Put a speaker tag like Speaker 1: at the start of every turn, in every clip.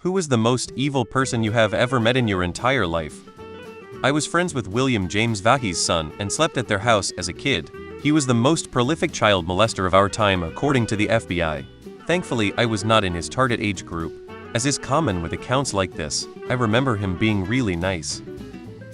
Speaker 1: Who was the most evil person you have ever met in your entire life? I was friends with William James Vahey's son and slept at their house as a kid. He was the most prolific child molester of our time according to the FBI. Thankfully, I was not in his target age group. As is common with accounts like this, I remember him being really nice.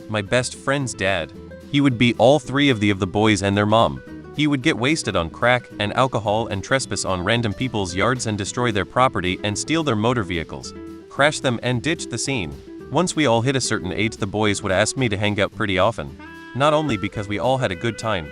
Speaker 1: My best friend's dad. He would beat all three of the boys and their mom. He would get wasted on crack and alcohol and trespass on random people's yards and destroy their property and steal their motor vehicles, crash them and ditch the scene. Once we all hit a certain age, the boys would ask me to hang out pretty often. Not only because we all had a good time,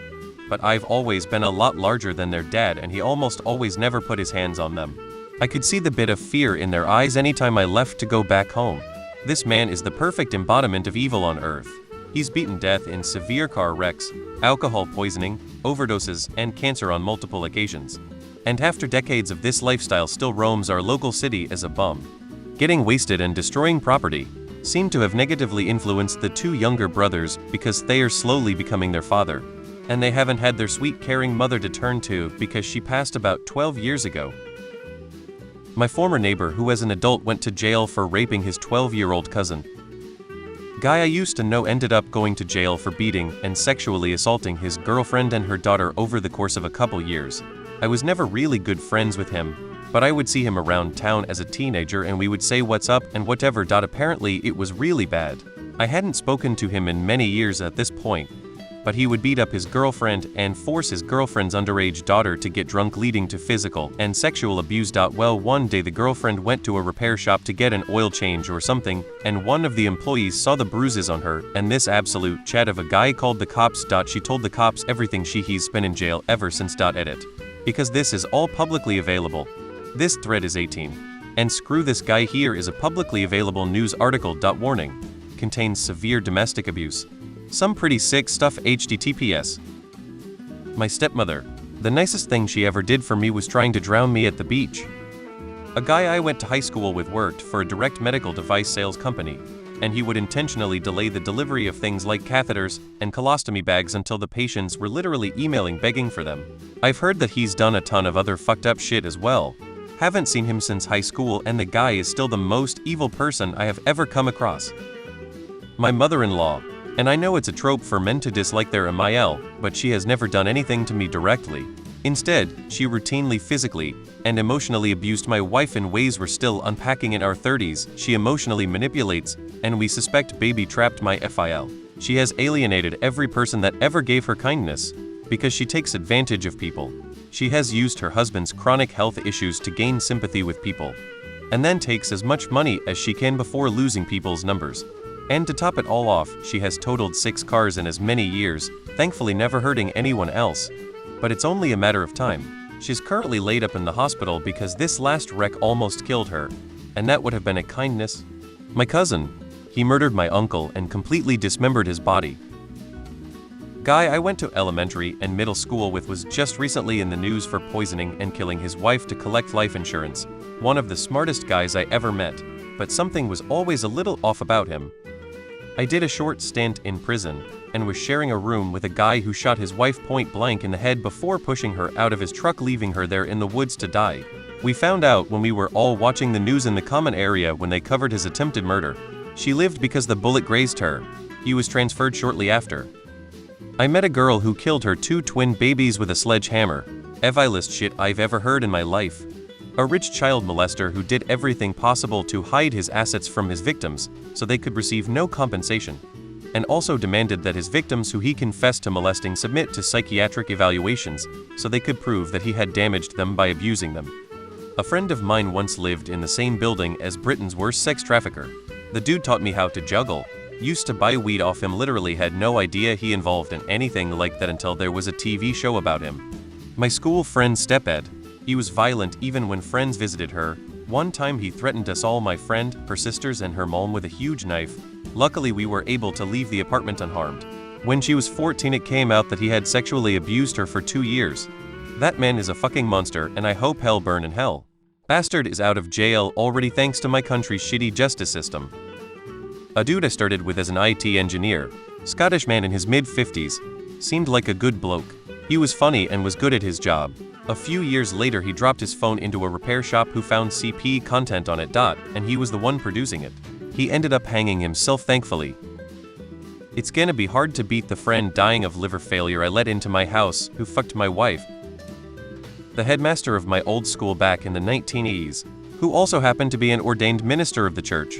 Speaker 1: but I've always been a lot larger than their dad and he almost always never put his hands on them. I could see the bit of fear in their eyes anytime I left to go back home. This man is the perfect embodiment of evil on earth. He's beaten death in severe car wrecks, alcohol poisoning, overdoses, and cancer on multiple occasions. And after decades of this lifestyle still roams our local city as a bum. Getting wasted and destroying property seem to have negatively influenced the two younger brothers because they are slowly becoming their father. And they haven't had their sweet caring mother to turn to because she passed about 12 years ago. My former neighbor who as an adult went to jail for raping his 12-year-old cousin. Guy I used to know ended up going to jail for beating and sexually assaulting his girlfriend and her daughter over the course of a couple years. I was never really good friends with him, but I would see him around town as a teenager and we would say what's up and whatever. Apparently it was really bad. I hadn't spoken to him in many years at this point, but he would beat up his girlfriend and force his girlfriend's underage daughter to get drunk, leading to physical and sexual abuse. Well, one day the girlfriend went to a repair shop to get an oil change or something, and one of the employees saw the bruises on her, and this absolute chat of a guy called the cops. She told the cops everything. He's been in jail ever since. Edit. Because this is all publicly available. This thread is 18. And screw this guy. Here is a publicly available news article. Warning. Contains severe domestic abuse. Some pretty sick stuff. HTTPS. My stepmother. The nicest thing she ever did for me was trying to drown me at the beach. A guy I went to high school with worked for a direct medical device sales company, and he would intentionally delay the delivery of things like catheters and colostomy bags until the patients were literally emailing begging for them. I've heard that he's done a ton of other fucked up shit as well. Haven't seen him since high school, and the guy is still the most evil person I have ever come across. My mother-in-law. And I know it's a trope for men to dislike their MIL, but she has never done anything to me directly. Instead, she routinely physically and emotionally abused my wife in ways we're still unpacking. In our 30s, she emotionally manipulates, and we suspect baby trapped my FIL. She has alienated every person that ever gave her kindness, because she takes advantage of people. She has used her husband's chronic health issues to gain sympathy with people, and then takes as much money as she can before losing people's numbers. And to top it all off, she has totaled 6 cars in as many years, thankfully never hurting anyone else. But it's only a matter of time. She's currently laid up in the hospital because this last wreck almost killed her, and that would have been a kindness. My cousin. He murdered my uncle and completely dismembered his body. Guy I went to elementary and middle school with was just recently in the news for poisoning and killing his wife to collect life insurance. One of the smartest guys I ever met, but something was always a little off about him. I did a short stint in prison, and was sharing a room with a guy who shot his wife point blank in the head before pushing her out of his truck, leaving her there in the woods to die. We found out when we were all watching the news in the common area when they covered his attempted murder. She lived because the bullet grazed her. He was transferred shortly after. I met a girl who killed her 2 twin babies with a sledgehammer. Evilest shit I've ever heard in my life. A rich child molester who did everything possible to hide his assets from his victims so they could receive no compensation, and also demanded that his victims who he confessed to molesting submit to psychiatric evaluations so they could prove that he had damaged them by abusing them. A friend of mine once lived in the same building as Britain's worst sex trafficker. The dude taught me how to juggle, used to buy weed off him, literally had no idea he involved in anything like that until there was a TV show about him. My school friend's stepdad. He was violent even when friends visited her. One time he threatened us all, my friend, her sisters and her mom, with a huge knife. Luckily we were able to leave the apartment unharmed. When she was 14 it came out that he had sexually abused her for 2 years. That man is a fucking monster and I hope hell burn in hell. Bastard is out of jail already thanks to my country's shitty justice system. A dude I started with as an IT engineer. Scottish man in his mid-50s. Seemed like a good bloke. He was funny and was good at his job. A few years later he dropped his phone into a repair shop who found CP content on it. And he was the one producing it. He ended up hanging himself thankfully. It's gonna be hard to beat the friend dying of liver failure I let into my house who fucked my wife. The headmaster of my old school back in the 1980s, who also happened to be an ordained minister of the church.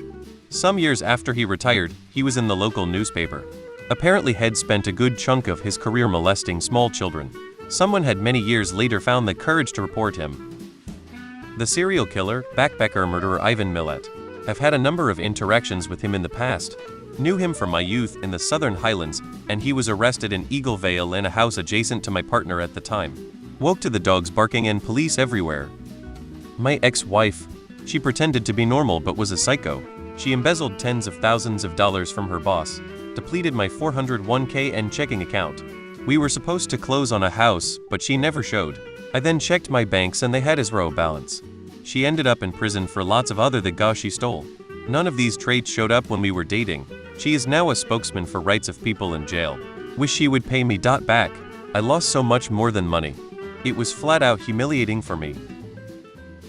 Speaker 1: Some years after he retired, he was in the local newspaper. Apparently had spent a good chunk of his career molesting small children. Someone had many years later found the courage to report him. The serial killer, backpacker murderer Ivan Milet. I've had a number of interactions with him in the past. Knew him from my youth in the Southern Highlands, and he was arrested in Eagle Vale in a house adjacent to my partner at the time. Woke to the dogs barking and police everywhere. My ex-wife. She pretended to be normal but was a psycho. She embezzled tens of thousands of dollars from her boss, depleted my 401k and checking account. We were supposed to close on a house, but she never showed. I then checked my banks and they had zero balance. She ended up in prison for lots of other things she stole. None of these traits showed up when we were dating. She is now a spokesman for rights of people in jail. Wish she would pay me back. I lost so much more than money. It was flat out humiliating for me.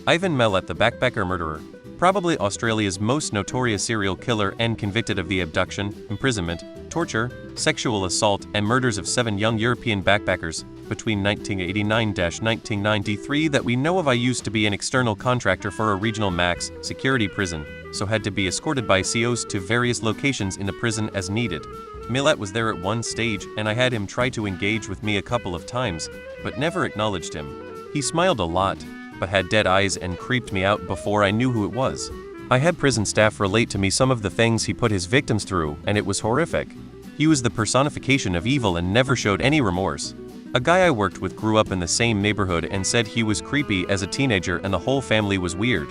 Speaker 1: Ivan Milet, the backpacker murderer, probably Australia's most notorious serial killer and convicted of the abduction, imprisonment, torture, sexual assault, and murders of 7 young European backpackers between 1989–1993 that we know of. I used to be an external contractor for a regional max security prison, so had to be escorted by COs to various locations in the prison as needed. Milet was there at one stage, and I had him try to engage with me a couple of times, but never acknowledged him. He smiled a lot, but had dead eyes and creeped me out before I knew who it was. I had prison staff relate to me some of the things he put his victims through, and it was horrific. He was the personification of evil and never showed any remorse. A guy I worked with grew up in the same neighborhood and said he was creepy as a teenager and the whole family was weird.